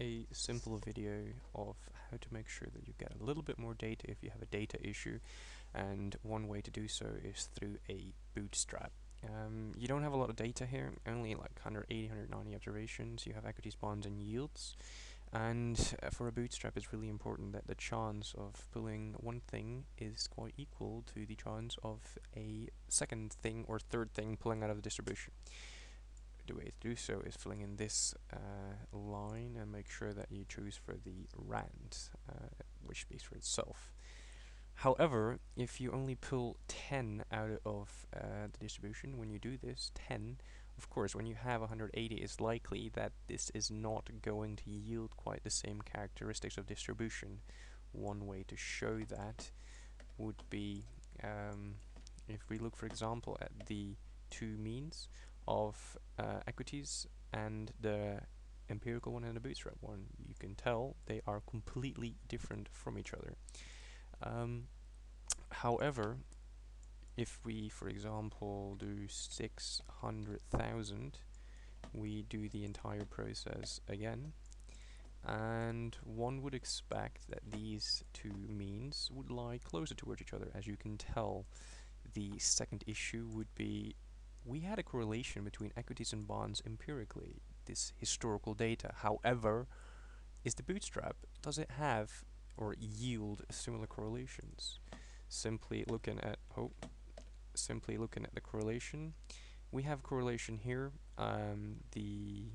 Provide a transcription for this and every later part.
a simple video of how to make sure that you get a little bit more data if you have a data issue, and one way to do so is through a Bootstrap. You don't have a lot of data here, only like 180, 190 observations. You have equities, bonds, and yields. And for a Bootstrap, it's really important that the chance of pulling one thing is quite equal to the chance of a second thing or third thing pulling out of the distribution. The way to do so is filling in this line and make sure that you choose for the rand, which speaks for itself. However, if you only pull 10 out of the distribution, when you do this, 10, of course, when you have 180, it's likely that this is not going to yield quite the same characteristics of distribution. One way to show that would be if we look, for example, at the two means of equities and the empirical one and the Bootstrap one. You can tell they are completely different from each other. However, if we, for example, do 600,000, we do the entire process again, and one would expect that these two means would lie closer towards each other. As you can tell, the second issue would be we had a correlation between equities and bonds empirically, this historical data. However, is the Bootstrap, does it have or yield similar correlations? Simply looking at the correlation, we have correlation here, the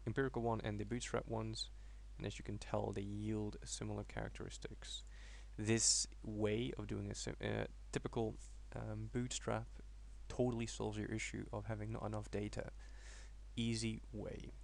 empirical one and the Bootstrap ones, and as you can tell, they yield similar characteristics. This way of doing a typical Bootstrap totally solves your issue of having not enough data. Easy way.